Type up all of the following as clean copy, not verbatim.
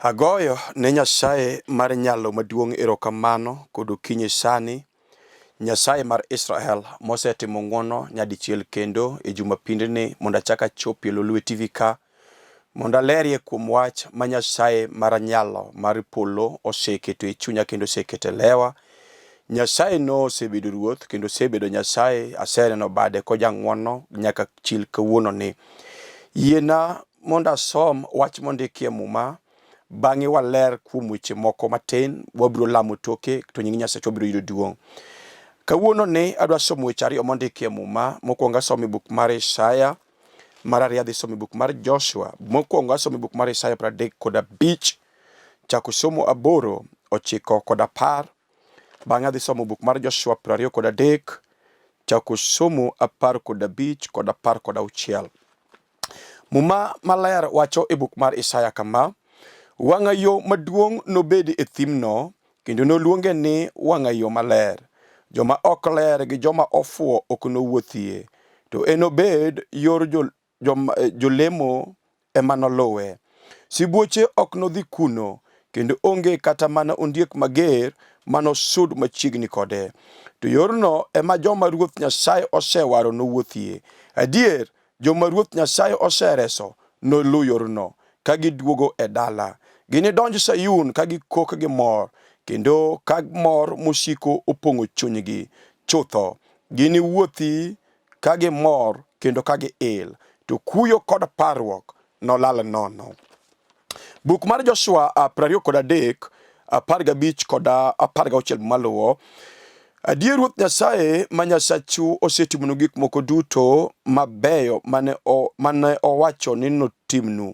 Agoyo ne Nyasaye mar nyalo maduong' erokamano kod okinyi sani, Nyasaye mar Israel mosetimo ng'wono nyadichiel kendo e jumapindni mondo achak achopie Lolwe Tv ka mondo alerie kuom wach ma Nyasaye mar nyalo mar polo oseketo e chunya kendo oseketo e lewa. Nyasaye no osebedo ruoth kendo osebedo Nyasaye aseneno bade koja ng'wono nyaka chil kawuono ni. Yiena mondo asom wach mondikie muma bang'e waler kuom weche moko matin, wabiro lamo toke to nying Nyasaye biro yudo duong'. Kawuono ni adwa somo weche ariyo mondikie muma. Mokwongo asomo buk mar Isaya, mar ariyo adhi somo buk mar Joshua. Mokwongo asomo buk mar Isaya 35 chako somo 8, 9 kod 10. Bang'e adhi somo buk mar Joshua 23 chako somo 15 kod 10 kod 6. Muma maler wacho e buk mar Isaya kama: wang'ayo maduong' nobed e thimno, kendo noluonge ni wang'ayo maler. Joma ok ler gi joma ofuo ok nowuothie, to enobed yor jolemo ema noluwe. Sibuoche ok nodhi kuno, kendo onge kata mana ondiek mager manosud machiegni kode. To yorno ema joma Ruoth Nyasaye osewaro nowuothie. Adier, joma Ruoth Nyasaye osereso nolu yorno, ka giduogo e dala. Ginidonj Sayun ka gikok gi mor, kendo ka mor mosiko opong'o chunygi. Chutho, giniwuothi ka gimor kendo ka giil, to kuyo kod parruok nolal nono. Buk mar Joshua 23, 15 kod 16 maluwo. Adier, Ruoth Nyasaye ma Nyasachu osetimonu gik moko duto mabeyo mane owacho ni notimnu.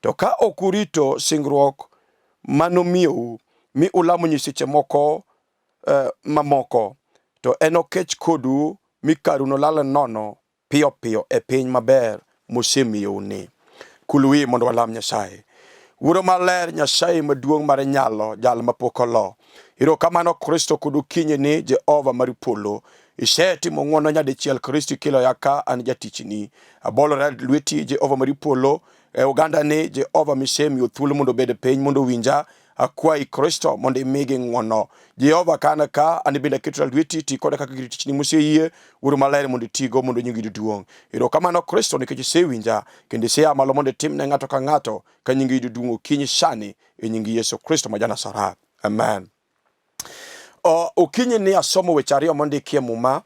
To ka ok urito singruok manomiyou mi ulamo nyiseche moko mamoko, to enokech kodu mi karu nolal nono piyo piyo e piny maber mosemiyou ni. Kulwi mondo walam Nyasaye. Wuoro maler, Nyasaye maduong' mar nyalo, jal mapok olo. Erokamano Kristo kod okinyi ni Jehova mar polo. Isetimo ng'wono nyadichiel Kristo kelo yaka an jatichni. Abolora lweti Jehova mar polo e oganda ni Jehova misemiyo thuolo mondo bed piny mondo winja. Akwai Kristo mondo imigi ng'wono. Jehova kana ka an bende aketo lweti ti koda kaka gir tichni moseyie. Wuoro maler mondo itigo mondo nyingi yud duong'. Erokamano Kristo nikech isewinja kendo isea malo mondo itimne ng'ato ka ng'ato ka nyingi yud duong' okinyi sani e nyingi Yesu Kristo ma ja-Nazareth. Amen. Okinyi ni asomo weche ariyo mondikie muma.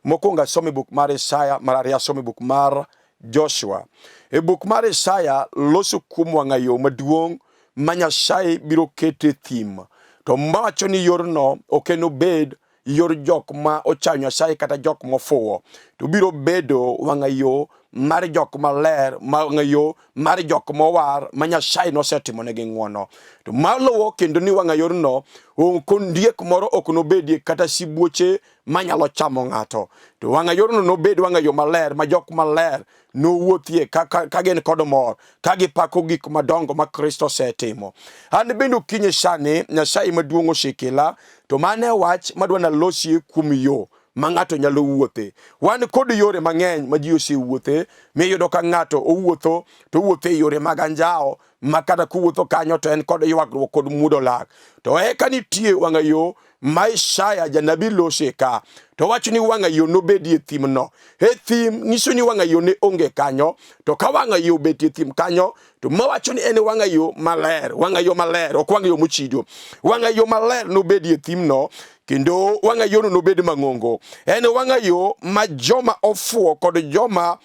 Mokwongo asomo e buk mar Isaya, mar ariyo asomo e buk mar Joshua. E buk mar Isaya loso kuom wang'ayo maduong' ma Nyasaye biro kete thim. To mawacho ni yorno ok enobed yor jok ma ochayo Nyasaye kata jok mofuwo, to biro bedo wang'ayo mar jok maler, wang'ayo mar jok mowar ma Nyasaye nosetimonegi ng'wono. To maluwo kendo ni wang'ayorno ondiek moro ok nobedie kata sibuoche manyalo chamo ng'ato. To wang'ayorno nobed wang'ayo maler ma jok maler nowuothie ka gin kod mor, ka gipako gik madongo ma Kristo osetimo. An bende okinyi sani Nyasaye maduong' osekela, to mane wach madwa nalosie kuom yo ma ng'ato nyalo wuothe. Wan kod yore mang'eny ma ji osewuothe, miyudo ka ng'ato owuotho to owuotho e yore mag anjawo, ma kata kuwuotho kanyo to en kod ywagruok kod muodo lak. To eka nitie wang'ayo ma Isaya janabi lose ka, to wacho ni wang'ayo nobedie thimno. E thim nyiso ni wang'ayo ne onge kanyo, to ka wang'ayo betie thim kanyo, to mawacho ni en wang'ayo maler, wang'ayo maler, ok wang'ayo mochido. Wang'ayo maler nobedie thimno, kendo wang'ayo no nobed mang'ongo. En wang'ayo ma joma ofuo kod joma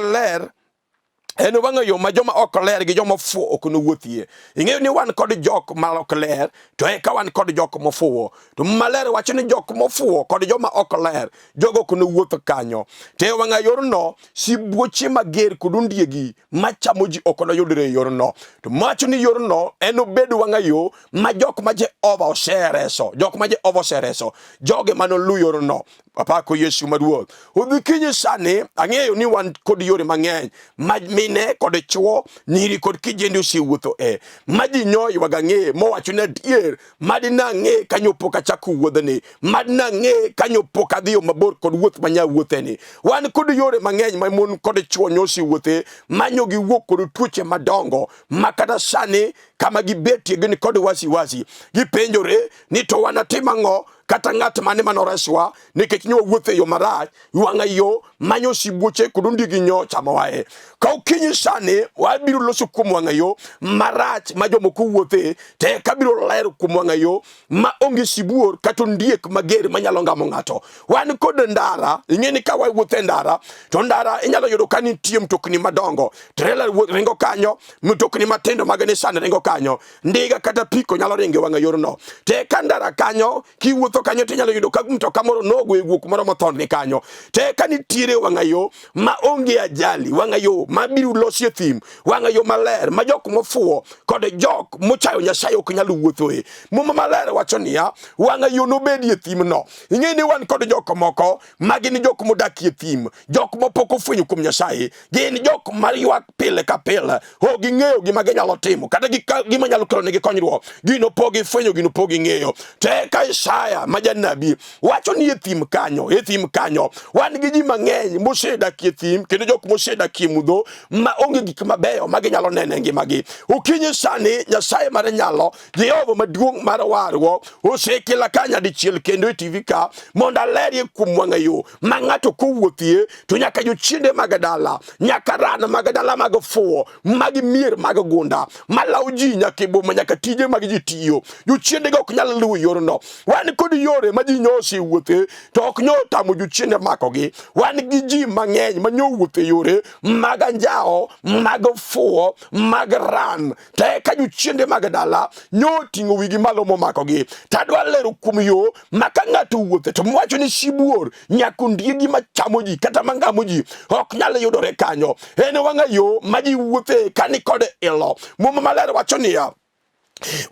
ler, en wang'ayo ma joma ok ler gi joma ofuo ok nowuothie. Ing'eyo ni wan kod jok ma ok ler, to eka wan kod jok mofuo. To maler wacho ni jok mofuo kod joma ok ler, jogo ok nowuoth kanyo. Te wang'ayorno sibuoche mager kod ondiegi machamo ji ok noyudre e yorno. To mawacho ni yorno en obed wang'ayo ma jok ma Jehova osereso, jok ma Jehova osereso, joge manolu yorno. Apako Yesu maduong'. Odhikinyi sani ang'eyo ni wan kod yore mang'eny mine kod chwo nyiri kod kijende osewuotho maji nyo ywaga ng'e mowacho ne adier madi nang'e kanyo pok achako wuodheni madi nang'e kanyo pok adhiyo mabor kod wuoth manya wuotheni wan kod yore mang'eny ma mon kod chwo nyosi wuothe manyo gi wuok kod tuoche madongo makata sani kama gibetie gin kod wasiwasi gipenjore ni to wanatim ang'o kata ng'at mane manoreswa nikech nyo wuothe yo marach wang'a yo manyo sibuoche kod ndigi nyo chamowae ka okinyi sani wabiro loso kuom wang'a yo marach ma jomoko wuothe te kabiro ler kuom wang'a yo ma onge sibuor kata ndiek mager manyalo ngamo ng'ato wan kod ndara ing'eni ka wawuothe ndara to ndara inyalo yudo ka nitie mtokni madongo trailer ringo kanyo mtokni matindo mag Nissan ringo kanyo ndiga kata piko nyalo ringe wang'a yorno te ka ndara kanyo kiwuotho kanyo tinyalo yudo ka mtoka moro nogo e wuok moro mathon ni kanyo te ka nitiere wang'a yo ma onge ajali wang'a yo mabiro losie thim wang'a yo maler ma jok mofuo kod jok mochayo Nyasaye ok nyalo wuothoe muma maler wacho niya wang'a yo nobedi e thim no ing'eni wan kod jok moko magin jok modakie thim jok mopok ofwenyo kuom Nyasaye gin jok mayuak pile ka pile ho ging'eyo gima ginyalo timo kata gima nyalo kelo negi konyruok gino pogi fwenyo gino pogi ng'eyo te ka Isaya majanabi wacho ni e thim kanyo wan gi ji mang'eny mosedakie thim kendo jok mosedakie mudho ma onge gik mabeyo ma ginyalo nene ngimagi okinyi sani Nyasaye mar nyalo Jehova maduong' mar warwo osekela kanya dichiel kendo e TV ka mondo alerie kuom wang'a yo ma ng'ato kowuothie to nyaka jochiende mag dala nyaka ran mag dala mag fuo mag mier mag gunda malaw ji nyaka e boma nyaka tije mag ji tiyo jochiende go ok nyal luwo yorno wan kod yore ma ji nyosi wuothe to ok nyo tamo jochiende makogi wan gi ji mang'eny ma nyo wuothe yore mag anjao mag fuo mag ran te ka jochiende mag dala nyo ting'o wigi malo momakogi tadwa lero kuom yo ma ka ng'ato wuothe to mwacho ni sibuor nyaka ndiegi machamo ji kata mangamo ji ok nyal yudore kanyo en wang'a yo ma ji wuothe kani kod ilo muma maler wacho niya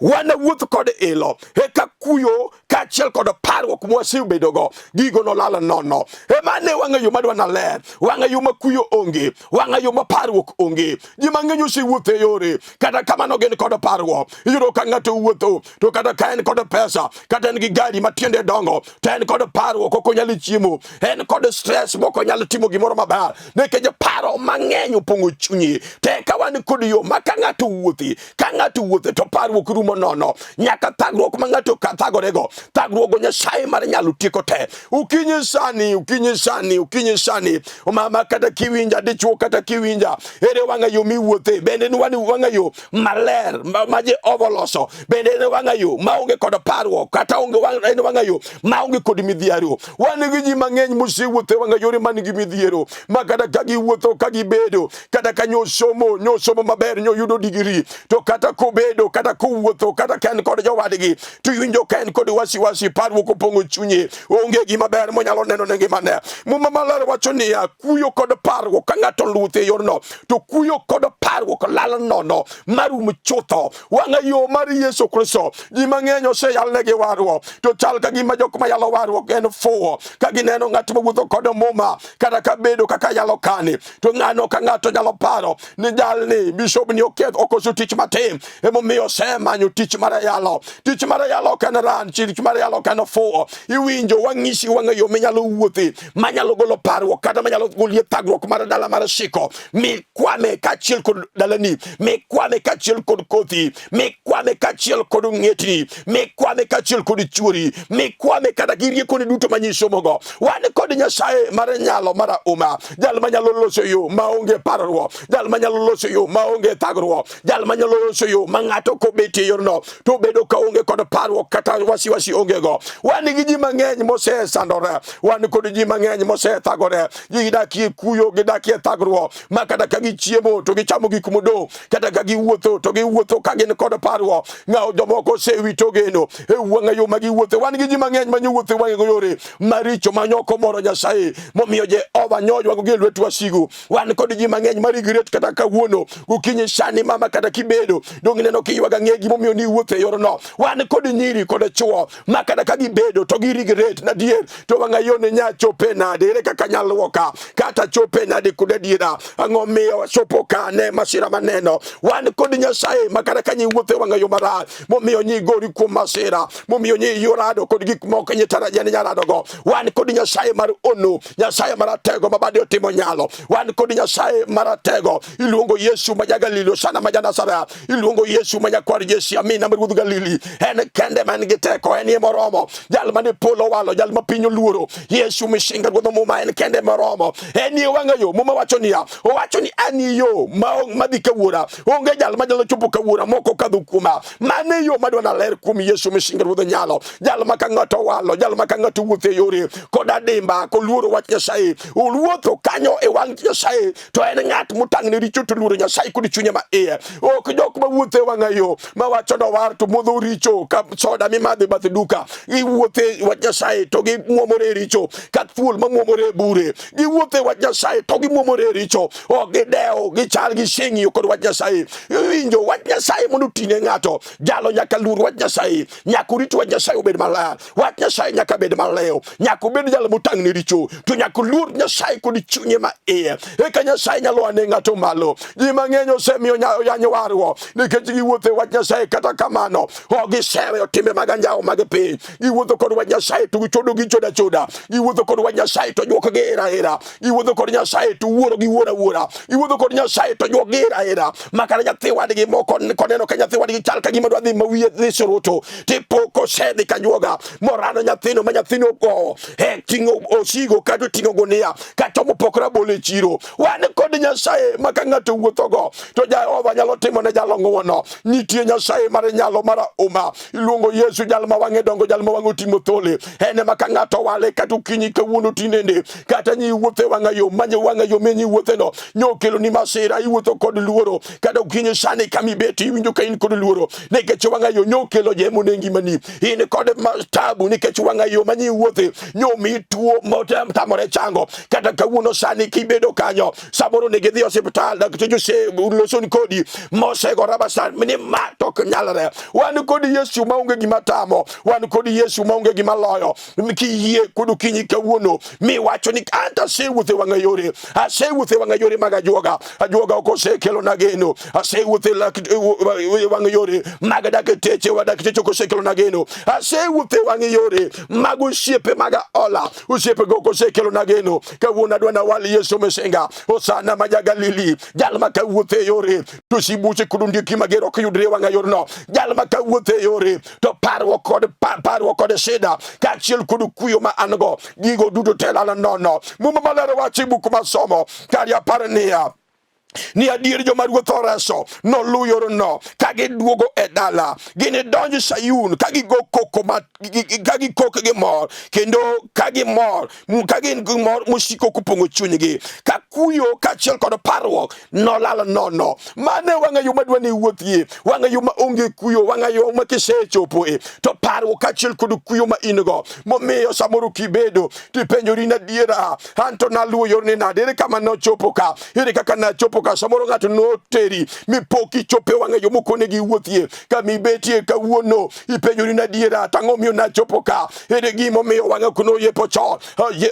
wana wuoth kod ilo eka kuyo kachiel kod parruok mwasebedogo gigo nolala nono mane wang'a yo madwa na ler wang'a yo makuyo onge wang'a yo maparruok onge ji mang'eny osewuothe yore kata kamano gin kod parruok iyudo ka ng'ato wuotho to kata ka en kod pesa kata en gi gari matiende dongo to en kod parruok ok onyal chiemo en kod stress moko nyalo timo gimoro maber nikech paro mang'eny opong'o chunye te ka wan kod yo ma ka ng'ato wuothe to parruok rumo nono nyaka thagruok ma ng'ato thagorego thagruok Nyasaye mar nyalo tieko te ukinyi sani mama kata kiwinja dichuo kata kiwinja ere wang'a yo miwuothe bende ni wang'a yo maler ma Jehova oloso bende ni wang'a yo maonge kod parruok kata onge wang'a yo maonge kod midhiero wan gi ji mang'eny mosewuothe wang'a yore man gi midhiero ma kata ka giwuotho ka gibedo kata ka nyosomo maber nyoyudo digiri to kata kobedo kata kowuotho kata ken kod jowadgi to iwinjo ken kod wasiwasi parruok opong'o chunye onge gima ber monyalo neno ne ngimane muma maler wacho niya kuyo kod parruok ka ng'ato luth e yorno to kuyo kod parruok lal nono marum chutho wang'a yo mar Yesu Kristo ji mang'eny oseyalnegi warruok to chal ka gima jok mayalo warruok en fuo ka gineno ng'at mawuotho kod muma kata ka bedo kaka yalo kani to ng'ano ka ng'ato nyalo paro ni jalni bishop ni okoso tich matin emomiyo manyo tich mar yalo kan ran tich mar yalo kan fuo iwinjo wang'isi wang'a yo minyalo wuothe manyalo golo parruok kata manyalo golie thagruok mar dala mar siko mikwame kachiel kod dalani mikwame kachiel kod kothi mikwame kachiel kod ng'etni mikwame kachiel kod chuori mikwame kata girieko ni duto manyisomogo wan kod Nyasaye mar nyalo mar uma jal manyalo loso yo maonge parruok jal manyalo loso yo maonge thagruok jal manyalo loso yo ma ng'ato kobetie yorno to bedo ka onge kod parruok kata wasiwasi onge go wan gi ji mang'eny mosesandore wan kod ji mang'eny mosethagore gidakie kuyo gidakie thagruok ma kata ka gichiemo to gichamo gik modong kata ka giwuotho to giwuotho ka gin kod parruok ng'aw jomoko osewito geno e wang'a yo ma giwuothe wan gi ji mang'eny manyowuothe wang'a yore maricho manyoko moro Nyasaye momiyo Jehova nyojwago gi lwet wasigu wan kod ji mang'eny marigret kata kawuono ukinyi sani mama kata kibedo dong neno kiywaga ng'e onge gimomiyo ni wuothe yorno. Wan kod nyiri kod chuo makada ka gibedo to girigret na dier to wanga yone nya chope nade ere kaka nyalwoka kata chope nade kuda diera ang'o miyo chopo kane masira maneno. Wan kod Nyasaye makada ka nyi wuothe wanga yo mara momiyo nyi gori kuom masira momiyo nyi yorado kod gik moko nyi tarajani nyarado go. Wan kod Nyasaye mar ono, Nyasaye maratego mabade otimo nyalo. Wan kod Nyasaye maratego iluongo Yesu majagalilo sana majanasara, iluongo Yesu majakwar Yesu amina mar Ruoth Galili. En kende man gi teko, en moromo, jal mane polo walo, jal ma piny oluoro. Yesu mishinga Ruoth muma en kende moromo. En wanga yo muma wacho niya, owacho ni an yo madhi kawuora, onge jal ma jalo chopo kawuora moko kadho kuma. Mane yo madwana ler kuom Yesu mishinga Ruoth nyalo. Jal ma ka ng'ato walo, jal ma ka ng'ato wuotho e yore kod adimba koluoro wach Nyasaye, oluotho kanyo e wang' Nyasaye, to en ng'at motang' ne richo to luoro Nyasaye kod chunye ma iye. Ok jok ma wuotho e wanga yo ma wacho no war to modho richo ka soda mimadho bath duka. Giwuothe wach Nyasaye to gimuomore richo ka thuol ma muomore bure. Giwuothe wach Nyasaye to gimuomore richo. Ok gidewo gichal gi sheng'io kod wach Nyasaye. Winjo wach Nyasaye mondo ting'e ng'ato. Jalo nyaka luor wach Nyasaye, nyaka rit wach Nyasaye obed maler. Wach Nyasaye nyaka bed maleo, nyaka obed jalo motang' ne richo, to nyaka luor Nyasaye kod chunye ma iye. Eka Nyasaye nyalo ane ng'ato malo. Ji mang'eny osemiyo yanyo warwo nikech giwuotho e wach Nyasaye, kata kamano ok giseweyo timbe mag anjawo mag piny. Giwuotho kod wach Nyasaye to gichodo gichoda choda. Giwuotho kod wach Nyasaye to juok gi era era. Giwuotho kod Nyasaye to wuoro gi wuora wuora. Giwuotho kod Nyasaye to juok gi era era. Makara nyathi wadgi moko koneno ka nyathi wadgi chal ka gima dwa dhi mawiye dhi suruto, tipoko osedhi ka juoga morano nyathino ma nyathino go ting'o osigo kata ting'o gunia kata mopok rabolo e chiro. Wan kod Nyasaye ma ka ng'ato wuotho go to Jehova nyalo timo ne jalo ng'wono. Nitie Nyasaye mar nyalo mara uma, iluongo Yesu jal ma wang'e dongo, jal ma wang'e otimo thole. En ma ka ng'ato wale kata okinyi kawuono tinende kata nyi wuothe wang'a yo manye wang'a yo menyi wuothe no nyokelo ni masira, iwuotho kod luoro kata okinyi sani kamibeti iwinjo ka in kod luoro nikech wang'a yo nyokelo jemo ne ngimani. In kod tabu nikech wang'a yo manyi wuothe nyomi tuo motamore chango. Kata kawuono sani kibedo kanyo saboro ne gidhi osiptal dakteche ose losoni kodi mosego rabasan mini matok nyalre. Wan kod Yesu maonge gima tamo, wan kod Yesu maonge gima loyo. Kiyie kod okinyi kawuono mi wacho ni anta asewuothe wang'a yore, asewuothe wang'a yore mag ajuoga ok osekelo na geno. Asewuothe wang'a yore mag dakteche ok osekelo na geno. Asewuothe wang'a yore mag osiepe mag ola, osiepe go ok osekelo na geno. Kawuono adwa na wali Yesu mesenga osana ma Galili, jal ma kawuothe e yore to sibuche kod ndiki mager ok yudre wang'a yorno. Jal ma kawuothe e yore to parruok kod shida kaachiel kod kuyo ma an go gigo duto telala nono. Muma maler wacho e buk masomo kari 10 niya ni adier joma Ruoth oreso noluw yorno ka giduogo e dala. Gini donjo Sayun ka gigo koko ka gikok gi mor kendo ka gimor ka gin gi mor musiko kupong'o chunygi ka kuyo kaachiel kod parruok nolal nono. Mane wang'a yo madwa ni wuothie, wang'a yo ma onge kuyo, wang'a yo ma kisechopo e to parruok kaachiel kod kuyo ma in go momiyo samoro kibedo tipenjori na diera anto naluwo yorni nade, ere kama nochopo ka, ere kaka nachopo ka. Samoro ng'ato noteri mipoki chope wang'a yo mokone gi wuothie ka mibetie kawuono ipenjori na diera tang'o miyo nachopo ka, ere gimo miyo wang'a kuno yepo chon.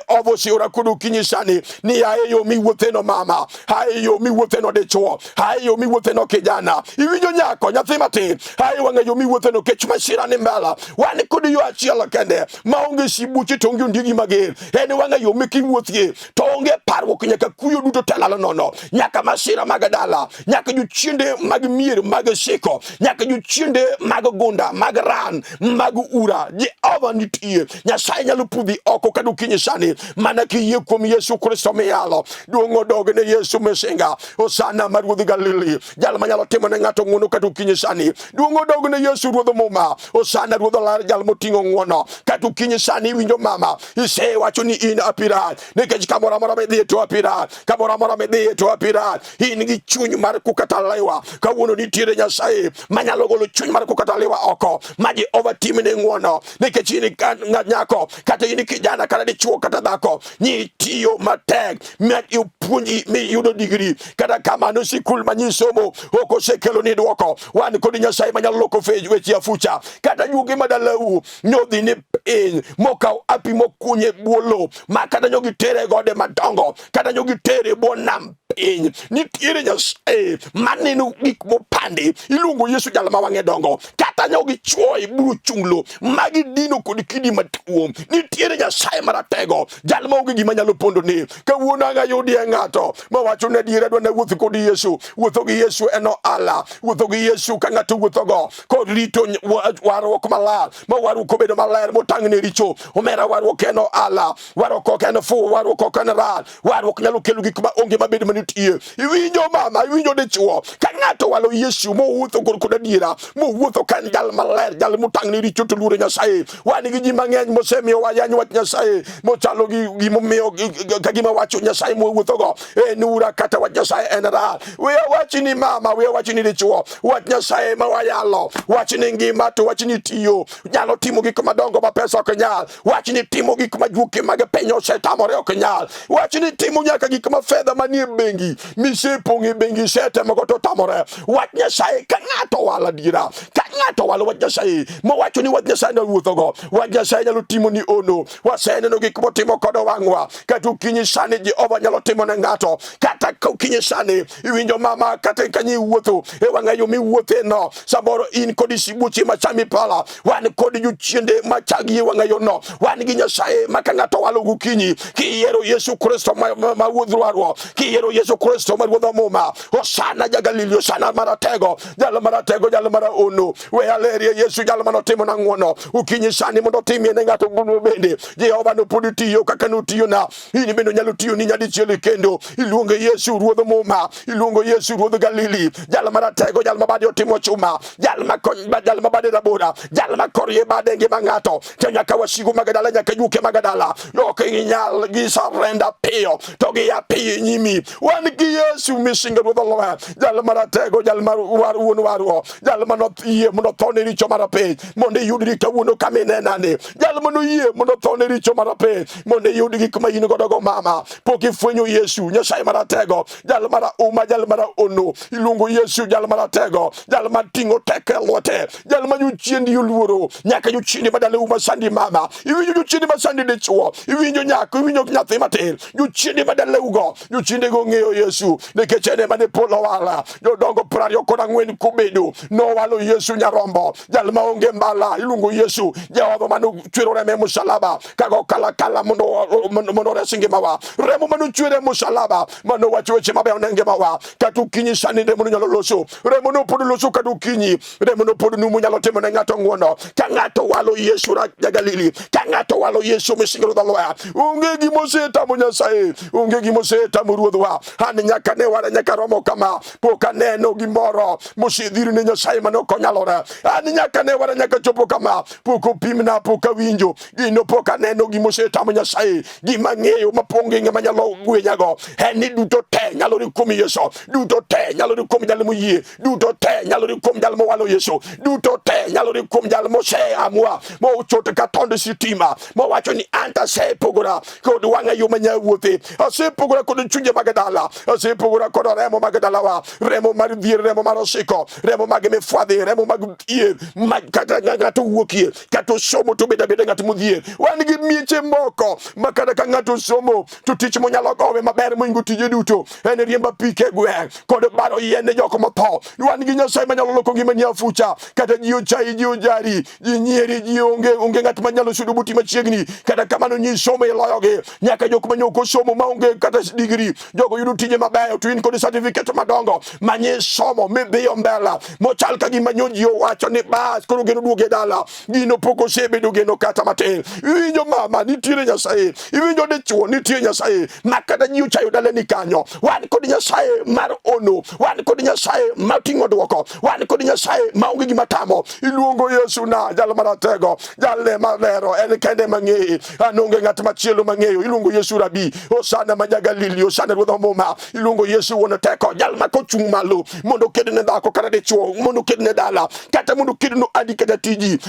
Ovo siora kod okinyi sani ni ae yo miwuothe no mama, ae yo miwuothe no dichuo, ae yo miwuothe no kijana, iwinjo nyako nyathi matin, ae wang'a yo miwuothe no kech masira ni mbela. Wan kod yo achiel kende maonge sibuche to onge ndigi mager, en wang'a yo mikiwuothie to onge parruok, nyaka kuyo duto telalo nono, nyaka masira mag dala, nyaka jochiende mag mier mag siko, nyaka jochiende mag gunda mag ran mag ura. Jehova nitie, Nyasaye nyalo pudhi oko kado okinyi sani mana kiyie kuom Yesu Kristo miyalo. Duong' odog ne Yesu mesinga osana mar Ruoth Galili, jal manyalo timo ne ng'ato ng'wono kado okinyi sani. Duong' odog ne Yesu Ruodh muma osana Ruodh olar jal moting'o ng'wono kado okinyi sani. Iwinjo mama, isewacho ni in apirach nikech kamoro amora midhiye to apirach, kamoro amora midhiye to apirach. in gi chuny mar kukatalewa kawuono nitiere Nyasaye manyalo golo chuny mar kukatalewa oko maji overtimne ng'wono nikech in nyako kata in kijana kata dichuo kata dhako ni tiyo matek ma ipuonji mi yudo digri kata kamano sikul manyisomo oko sekelo ni duoko wan kod Nyasaye manyalo loko weche afucha kata yugi madalau nyodhi ni mokaw api mokunye buolo makata nyogi tere gode madongo kata nyogi tere bonam nitiere Nyasaye maneno gik mopandi iluongo Yesu jal ma wang'e dongo kata nyogi chuoyi buru chunglo magi dino kod kidi matuom nitiere Nyasaye maratego jal ma onge gima nyalo pondo ni kawuono anga yudi ng'ato ma wacho ne diere dwa na wuoth kod Yesu wuotho gi Yesu eno ala wuotho gi Yesu ka ng'ato wuotho go kod rito warruok maler ma warruok obedo maler motang'ne richo omera warruok eno ala warruok ok en fu warruok ok en ral warruok nyalo kelo gik ma onge mabed manitie iwinjo mama iwinjo dichuo ka ng'ato walo Yesu mo wuotho kod adiera mo wuotho kan jal maler jal motang'ne richo to luore Nyasaye wan gi ji mang'eny mosemiyo wayany wach Nyasaye mochalo gi gimomiyo ka gima wacho Nyasaye mo wuotho go nura kata wach Nyasaye en ral we wachni mama we wachni dichuo wach Nyasaye ma wayalo wachni ngima to wachni tiyo nyalo timo gik madongo ma pesa ok nyal wachni timo gik majuke mag penyo setamore ok nyal wachni timo nyaka gik ma fedha manie bengi misepong'e bengi setemo go to tamore wach Nyasaye ka ng'ato wala dira ka ng'ato wala wach Nyasaye mo wacho ni wach Nyasaye na wuotho go wach Nyasaye nyalo timo ni ono waseneno gik motimo kod wang'wa kata ukinyi sani Jehova nyalo timo ne ng'ato kata ukinyi sani iwinjo mama kata kanyi wuotho e wang'ayo mi wuothe no saboro in kod sibuchi machami pala wan kod juchiende machagi wang'ayo no wan gi Nyasaye maka ng'ato walo gukinyi kiyiero Yesu Kristo ma wuodhwarwo kiyiero Yesu Kristo ma wuodho muma osana jagalilio sana maratego jalo mara ono we alerie Yesu jalo manotimo na ng'wono ukinyi sani mondo timie ne ng'ato bende Jehova no podi tiyo kaka notiyo na ini bendo nyalo tiyo ni nyadichiel kendo iluongo Yesu ruodho muma iluongo Yesu ruodho Galili jalo maratego jalo mabade otimo chuma jalo mabade rabora jalo makorye bade ngima ng'ato to nyaka wasigu magadala nyaka juke magadala ok inyal gi surrender piyo to gi api nyimi wan gi Yesu misinga ruodho lowa jalo maratego jalo waruo jalo manoyie mondo thone richo marapiny mondo yud rito wuono kamine nane jalo manoyie mondo thone richo marapiny mondo yud gik ma in godo go mama pok ifwenyo Yesu Nyasaye maratego jalo mara uma jalo mara ono iluongo Yesu jalo maratego jalo mating'o teke lwete jalo ma juchiendi yuluoro nyaka juchiendi badale uma sandi mama iwinjo juchiendi masandi dichuo iwinjo nyako iwinjo nyathi matin juchiendi badale ugo juchiendi go ng'eyo Yesu nikech ene mane polo wala jodongo 24 kubedo no walo Yesu nyarombo jal maonge mbala iluongo Yesu Jehova manu chwero reme musalaba kago kala mondo resinge mawa remo manu chwere musalaba mano wacho weche mabe onenge mawa katu kinyi sani remo nyalo loso remo no podu loso katu kinyi remo no podu numu nyalo temo ng'ato ng'wono ka ng'ato walo Yesu ra Galili ka ng'ato walo Yesu misingro daloya unge gi moseta mo Nyasaye unge gi moseta mo ruodhwa han nyaka ne wara nyaka romo kama poka neno gimoro mosidhiri ne Nyasaye mano konyalora han nyaka ne wara nyaka chopo kama poko pimna poka winjo gino poka neno gi moseta mo Nyasaye gi mang'eyo maponge ng'ama nyalo gwenyago ni duto te nyalo rikom Yesu duto te nyalo rikom jal moyie duto te nyalo rikom jal mo walo Yesu duto te nyalo rikom jal mo se amwa mo chote ka tonde sitima mo wacho ni anta se pogora kod wang'ayo manya wuothe ase pogora kod chunje magadala ase pogora kod remo magadala wa remo mar dhier remo mar osiko remo mag mefwadhi remo mag ie kata ng'ato wuokie kata somo to beda ng'ato modhier wan gi mieche moko makata ka ng'ato somo to tich mo nyalo gowe maber moingo tije duto en riemba pike gweng kod baro yene joko motho wan gi Nyasaye manyalo loko ngima ni afucha kata ji ochai ji ojari ji nyieri ji onge ng'at manyalo sudo buti machiegni kata kamano nyi somo iloyogi nyaka jok manyoko somo maonge kata digri jogo yudo tije mabeyo to in kod certificate madongo manye somo midhiyo mbele mochal ka gima nyoji wacho ni bas koro geno duoge dala gino poko sebedo geno kata matin. Iwinjo mama nitiere Nyasaye, iwinjo dichuo nitiere Nyasaye makata ji uchayo dala ni kanyo. Wan kod Nyasaye mar ono, wan kod Nyasaye mating'o duoko, wan kod Nyasaye maonge gima tamo. Iluongo Yesu na jal maratego, jal malero en kende mang'eyi, anonge ng'at machielo mang'eyo. Iluongo Yesu Rabi, Osana ma Galili, Osana Ruodh Muma. Iluongo Yesu wuon teko, jal ma kochung' malo mondo kedne dhako kata dichuo, mondo kedne dala kata mondo kedno adi kata tiji.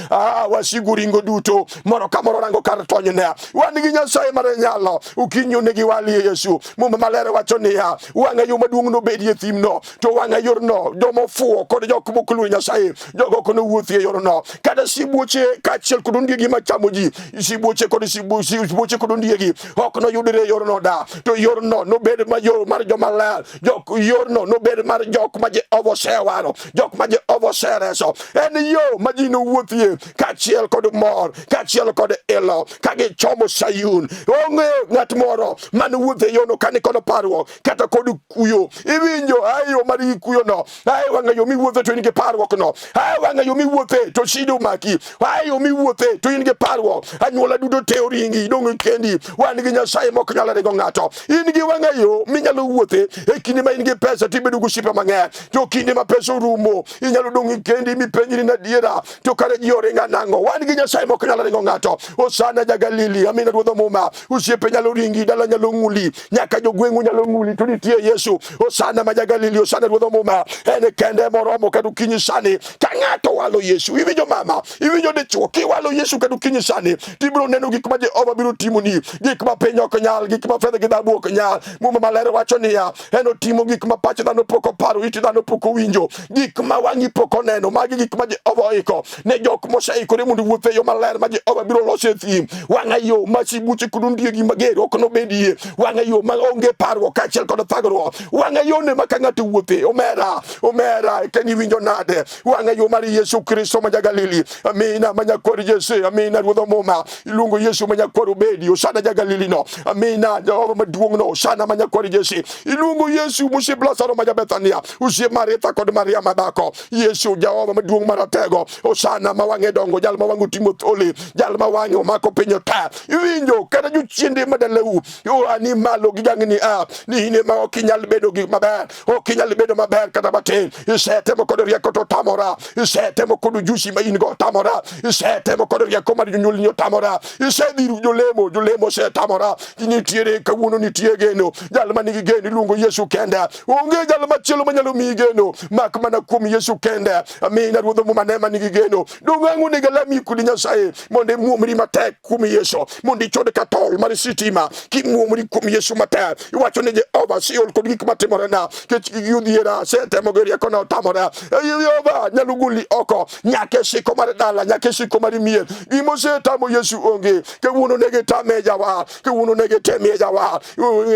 Wasigu ringo duto moro ka moro rango kar tonyne. Wan gi Nyasaye mar nyalo, ukinyo ne giwali Yesu. Muma malero wacho niya, wang'a yo maduong' no bedie thimno, to wang'a yorno jomo fuo kod jok mokluo Nyasaye, jogo kono wuothie yorno. Kata sibuoche kachiel kod ondiegi machamo ji, sibuoche kod ondiegi ok no yudre yorno da, to yorno no bed mayor mar jomaler, yorno no bed mar jok ma Jehova osewaro, jok ma Jehova osereso. En yo ma ji no wuothie kachiel kod mor, kachiel kod ilo, ka gichomo Sayun. Onge ng'at moro man wuothe yono kani kono parruok kata kod kuyo. Iwinjo ayo mar kuyo no, ayo wang'a yo miwuothe to in gi parruok no, ayo wang'a yo miwuothe to shida maki, ayo miwuothe to in gi parruok, anyuola duto te oringi dong kendi. Wan gi Nyasaye mok nyalo rego ng'ato. In gi wang'a yo minyalo wuothe e kinde ma in gi pesa tibedo gi osiepe mang'eny, to kinde ma pesa orumo inyalo dong kendi mipenjri na diera to kare ji oringa nang'o. Wan gi Nyasaye mok nyalo rego ng'ato. Osana ja Galili, Amina Ruodh Muma, osiepe nyalo ringi, dala nyalo ng'uli, nyaka jogweng'u nyalo ng'uli, to nitie Yesu. Osana ma ja Galili, Osana Ruodh Muma, en kende moromo kadu kinyi sani ka ng'ato walo Yesu. Iwinjo mama, iwinjo dichuo, kiwalo Yesu kadu kinyi sani tibiro neno gik ma Jehova biro timoni, gik ma piny ok nyal, gik ma fedha gi dhahabu ok nyal. Muma maler wacho niya, en otimo gik ma pach dhano pok oparo, it dhano pok owinjo, gik ma wang'i pok oneno. Magi gik ma Jehova oiko ne jok moseikore mondo wuothe yo maler ma Jehova biro loso e thim. Wang'a yo ma sibuche kod ondiegi mager ok nobedie, wang'a yo ma onge parruok kaachiel kod thagruok, wang'a yo ne ma ka ng'ato wuothe. Omera keni winjo nade? Wang'a yo mar Yesu Kristo ma ja Galili. Amina ma nyakwar Yesu, amina Ruodh Muma. Iluongo Yesu ma nyakwar obedi, Osana ja Galili no, amina Jehova maduong' no, Osana ma nyakwar Yesu. Iluongo Yesu mosiep Lazaro ma ja Bethania, osiep Maritha kod Maria madhako. Yesu Jehova maduong' maratego, Osana ma wang'e dongo, jal ma wang'o timo thole, jal ma wang'e omako piny ta. Iwinjo kata jochiende madaleu yo ani malo gigang'ni ni ine ma ok inyal bedo gi maber, ok inyal bedo maber kata matin. Isetemo kod rieko to tamora, isetemo kod jusi ma in go tamora, isetemo kod rieko mar jonyuol ni tamora, isedhiru jolemo se tamora. Nitiere kawuono nitie geno, jal ma nigi geno iluongo Yesu kende. Onge jal machielo manyalo miyi geno mak mana kuom Yesu kende. Amina Ruodh Muma ne ma nigi geno. Dong'ang'o ne galami kudi Nyasaye mondo muomri matek kuom Yesu, mondo ichod ka tol mar sitima kimuomri kuom Yesu matek. Iwacho ne Jehova siol kod gik matimorena kech giyudhiera setemo gi rieko na otamore. Jehova nyalo goli oko nyaka siko mar dala, nyaka siko mar mier. Gimosetamo Yesu onge. Kawuono ne gitame jawar, kawuono ne giteme jawar,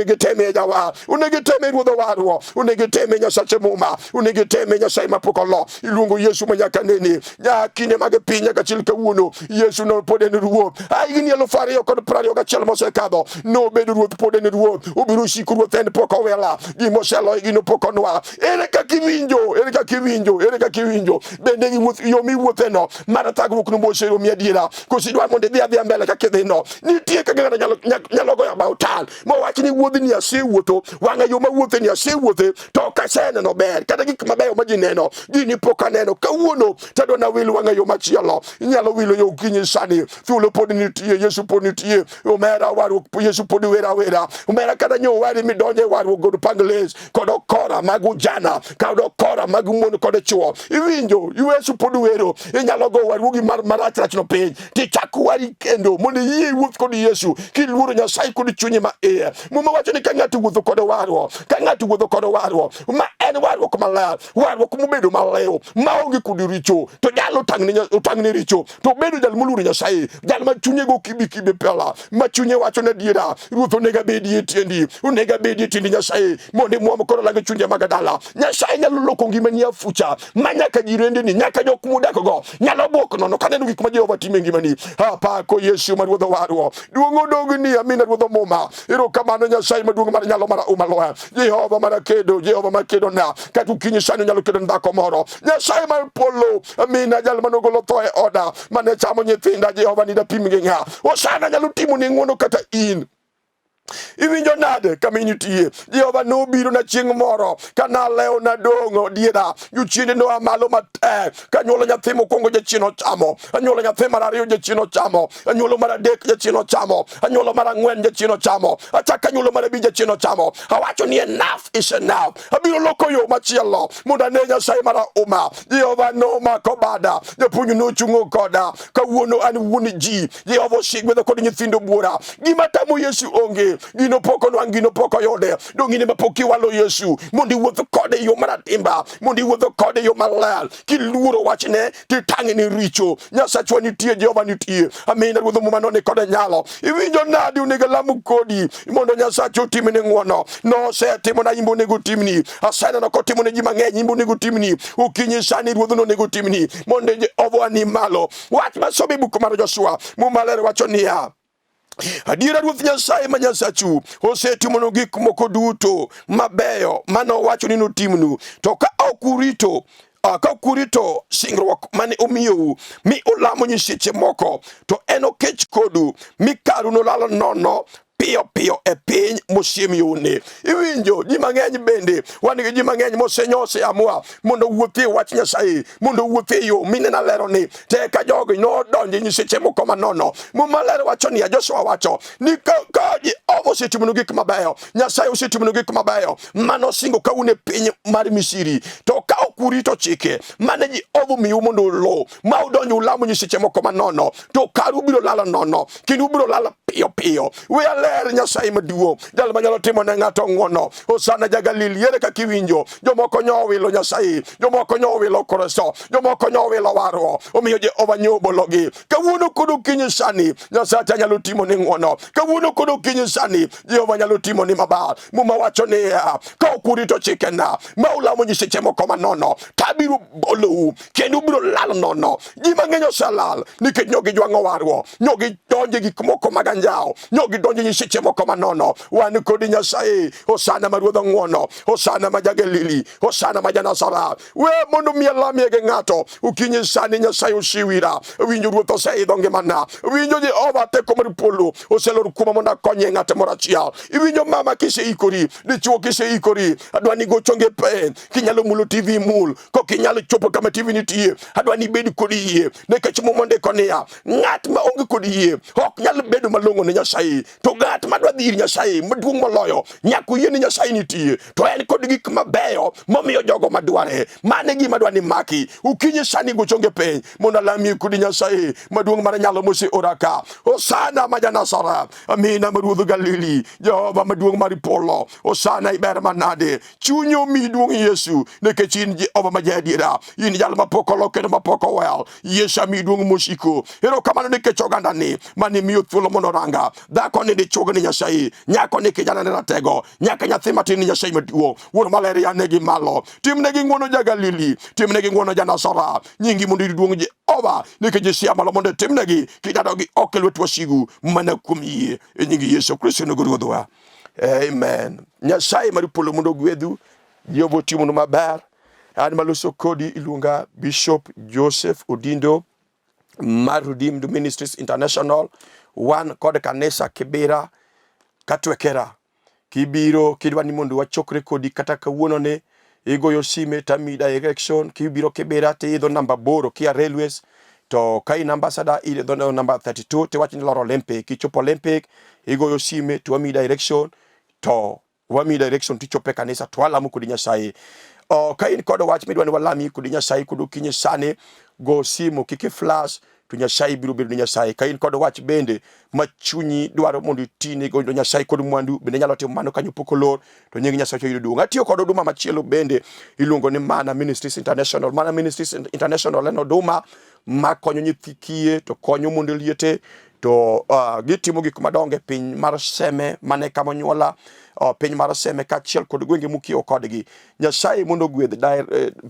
giteme jawar, unegiteme Ruodh warwo, unegiteme Nyasache Muma, unegiteme Nyasaye mapok olo. Iluongo Yesu ma nyaka nene kinde mag piny nyaka chil kawuono. Yesu no pod en ruoth. Higni 2021 mosekadho nobedo ruoth, pod en ruoth, obiro siko ruoth, en pok owela. Gimoseloyo gino pok onwa. Ere kaka iwinjo bende yo miwuothe no mar thagruok no moseromi adiera, kosidwa mondo idhi adhiya mbele kaka idhi no. Nitie kaka ng'ato nyalo goyo about mowach ni wuodhni asewuotho, wang'a yo mawuothe ni asewuothe to ok aseneno ber, kata gik mabeyo ma ji neno gini pok aneno. Kawuono tadwa na wil wang'a yo machielo, inyalo wilo yo kinyi sani. Thuolo pod nitie, Yesu pod nitie. Omera warruok Yesu pod wera. Omera kata nyo wari midonje warruok god pangles kod okora mag ujana, kod okora mag mon kod chuo. Iwinjo Yesu pod wero. Inyalo go warruogi marach no piny tichak wari kendo mondo yie wuoth kod Yesu kiluoro Nyasaye kod chunye ma iye. Muma wacho ni ka ng'ato wuotho kod warruok, ma en warruok maler, warruok mobedo malew maonge kod richo, to nyalo tang'ne richo, to bedo jal moluoro Nyasaye, jal ma chunye go kibi pela, ma chunye wacho na diera. Ruoth onego abedi e tiendi, onego abedi e tiendi Nyasaye mondo muom kod lang chunye mag dala. Nyasaye nyalo loko ngimani afucha, ma nyaka jirendeni, nyaka jok mudak go nyalo buok nono kaneno gik ma Jehova timo e ngimani. Apako Yesu ma Ruodh warwo, duong' odogni. Amina Ruodh Muma. Erokamano Nyasaye maduong' mar nyalo mar umaloya, Jehova mar kedo na kata ukinyi sani nyalo kedo dhako moro. Nyasaye mar polo amina jal manogolo thoe oda mane chamo nyithinda Jehova ni da pim gi nga osana nyalo timo ni nguono kata in iwinjo nade kaminyutie Jehova no biro na chieng moro kana leo na dongo dieda juchiende no amalo mate kanyolo nyathi mokwongo jachino chamo anyolo nyathi mar ariyo jachino chamo anyolo mar adek jachino chamo anyolo mar ang'wen jachino chamo achaka anyolo mar abich jachino chamo awacho ni enough is enough abiro loko yo machielo mondo ne Nyasaye mar uma Jehova no mako bada japuonj no chungo koda kawuono an wuon ji Jehova osigwedho kod nyithindo buora gima tamo Yesu onge gino poko no angino poko yode dongine mapoki walo Yesu mondi wuotho kode yo maratimba mondi wuotho kode yo malal kiluoro wachne titange ni richo Nyasachwa nitie Jehova nitie amina ruodho mumano ne kode nyalo iwinjo nadi unega lamu kodi mondo Nyasacho timne ngwono no se timo na imbo nego timni asana no kotimo ne ji mang'eny imbo nego timni ukinyi sani ruodho no nego timni mondo Jehova ni malo wach masobe buku mar Joshua mumalere wacho niya adiera Ruoth Nyasaye ma Nyasachu osetimo gik moko duto mabeyo mano wacho ni notimnu to ka okurito singruok mane omiyou mi ulamo nyiseche moko to eno kech kodu mi karu no lalo nono pio e piny mosiem yone iwinjo ji mang'eny bende wan gi ji mang'eny mosenyose amua mondo wuothie wach Nyasaye mondo wuothie yo minena lero ni te ka jogi no donje nyiseche moko manono mumalero wacho ni Joshua wacho ni ka Jehova osetimo gik mabeyo Nyasaye osetimo gik mabeyo mano singo ka une piny mar Misiri to ka okurito chike mane Jehova miyo mondo lo ma udonjo ulamo nyiseche moko manono to karu biro lalo nono kendo biro lalo pio we aler Nyasaye maduong dal manyalo timo ne ng'ato ng'wono osana jagalili yere ka kiwinjo jomoko nyowilo Nyasaye jomoko nyowilo Kristo jomoko nyowilo warwo omiyo Jehova nyobologi kawuono kodo kinyi sani Nyasaye nyalo timo ne ng'wono kawuono kodo kinyi sani Jehova nyalo timo ni mabar muma wacho ne ka okurito chikena ma ulamo nyiseche moko manono tabiru bolou kendo biro lal nono ji mang'eny oselal nikech nyogi jwang'o warwo nyogi donje gik moko maganjao nyogi donje nyiseche moko manono wan kodi Nyasaye osana ma ruodho ng'wono osana ma jagalili osana ma janasara we mondo mielamie ge ng'ato ukinyi sani Nyasaye usiwira winjo ruoth oseidho ngimana winjo Jehova teko mar polo oselor kuma mondo akonye ng'ato moro achiel iwinjo mama kiseikori dichuo kiseikori adwani gochonge pen kinyalo mulo TV mul ko kinyalo chopo kama TV nitie adwani bed kod yie nekech mondiko niya ng'at ma onge kod yie ok nyalo bedo malong'o ne Nyasaye to ng'at madwa dhir Nyasaye maduong' moloyo nyaka yie ni Nyasaye nitie to en kod gik mabeyo momiyo jogo madware mane gima dwani maki ukinyi sani gochonge peny mondo alamie kod Nyasaye maduong' mar nyalo mose oraka osana ma janasara amina maruodho Galili Jehova maduong' mar polo osana iber manade chunyo miduong' Yesu nekech in Jehova ma jadiera in jal mapoko lokeno mapoko wel Yesu miduong' mosiko ero kamano nekech oganda ni mani miyo thuolo mondo ranga dhako ni dichuogo ni Nyasaye nyako ni kijana ni ratego nyaka nyathi matin ni Nyasaye maduong' wuon maler yanegi malo timnegi ng'wono jagalili timnegi ng'wono janasara nyingi mondo iduong' Jehova nekech isia malo mondo timnegi kidadogi ok lwet wasigu mana kuom yie e nying Yesu Kristo no ruodhwa amen Nyasaye mar polo mondo gwedhu Jehova timo maber an maloso kodi iluonga Bishop Joseph Odindo mar Redeemed Ministries International wan kod kanisa Kibera katwekera kibiro kidwani mondo wachokre kodi kata kawuono ne igoyo sime tami direction kibiro Kibera te idho namba boro kia railways to kai namba sada idho namba 32 te wachni loro Olympic kichopo Olympic igoyo sime to wami direction to wami direction tichope kanisa to alamu kodi Nyasaye ka in kod wach midwani walami kodi Nyasaye kudu kinyi sane go simo kiki flash to Nyasaye biro bedo Nyasaye ka in kod wach bende machunyi dwaro mondo itine go Nyasaye kod mwandu bende nyalo timo mano kanyo pokolor to nying Nyasaye yudo duong' atiyo kod oduma machielo bende iluongo ni Mana Ministries International Mana Ministries International en oduma makonyo nyithi kiye to konyo mondo liete to gitimo gik madonge piny mar Seme mane kama nyuola piny mar Seme kachiel kod gwenge mukio kodgi Nyasaye mondo gwedh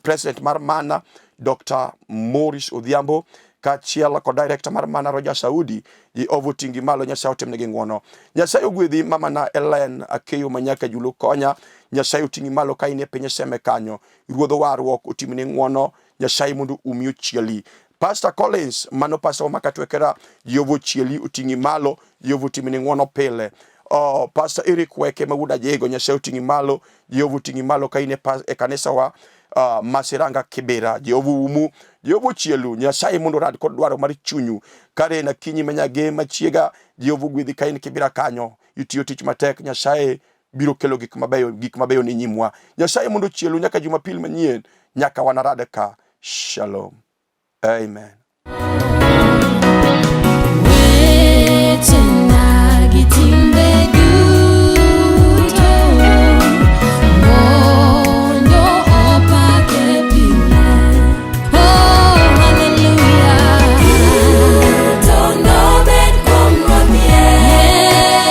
president mar Mana Dr. Morris Odhiambo kachiel kod director mar Mana Roger Saudi ovotingi malo Nyasaye otemnegi ng'wono Nyasaye ogwedhi mama na Ellen Akeyo manyaka Julu konya Nyasaye otingi malo ka ine piny Seme kanyo ruodho warruok otimni ng'wono Nyasaye mondo umi ochieli. Pastor Collins, mano pastor makatwekera, Jehova ochieli, utingi malo, Jehova utimini ng'wono pile. Pastor Eric Weke mawuda jego, Nyasaye utingi malo, Jehova utingi malo ka ine kanisa wa Masiranga Kibera, Jehova umu, Jehova ochielu, Nyasaye mondo rad kod dwaro mar chunyu. Kare na kinyi manyage machiega, Jehova gwedhi ka in Kibera kanyo, itiyo tich matek, Nyasaye biro kelo gik mabeyo ni nyimwa. Nyasaye mondo chielu nyaka Jumapil manyien, nyaka wanarade ka. Shalom. Amen.